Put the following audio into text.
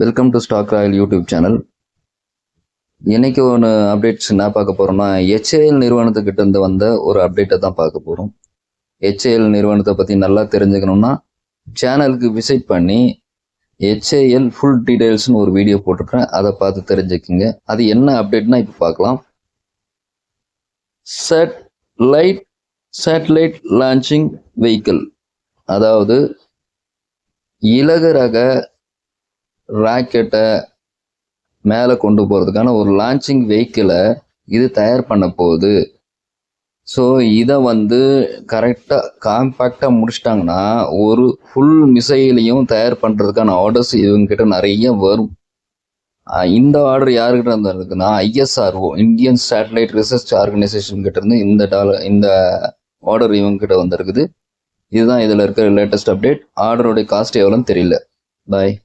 Welcome to stock royal YouTube channel. இன்னைக்கு ஒன்று updates என்ன பார்க்க போகிறோம்னா, ஹெச்ஏஎல் நிறுவனத்துக்கிட்ட இருந்து வந்த ஒரு அப்டேட்டை தான் பார்க்க போகிறோம். ஹெச்ஏஎல் நிறுவனத்தை பற்றி நல்லா தெரிஞ்சுக்கணும்னா சேனலுக்கு விசிட் பண்ணி ஹெச்ஏஎல் ஃபுல் டீடைல்ஸ்னு ஒரு வீடியோ போட்டிருக்கிறேன், அதை பார்த்து தெரிஞ்சுக்குங்க. அது என்ன அப்டேட்னா இப்போ பார்க்கலாம். சேட்டலைட் லான்ச்சிங் வெஹிக்கிள், அதாவது இலகு ரக ராக்கெட்டை மேலே கொண்டு போகிறதுக்கான ஒரு லான்ச்சிங் வெஹிக்கிளை இது தயார் பண்ண போகுது. ஸோ இதை கரெக்டாக காம்பேக்டாக முடிச்சிட்டாங்கன்னா ஒரு ஃபுல் மிசைலையும் தயார் பண்ணுறதுக்கான ஆர்டர்ஸ் இவங்ககிட்ட நிறைய வரும். இந்த ஆர்டர் யாருக்கிட்ட இருந்திருக்குன்னா ISRO, Indian satellite research organisation கிட்ட இருந்து இந்த ஆர்டர் இவங்ககிட்ட வந்திருக்குது. இதுதான் இதில் இருக்கிற லேட்டஸ்ட் அப்டேட். ஆர்டருடைய காஸ்ட் எவ்வளோன்னு தெரியல. பாய்.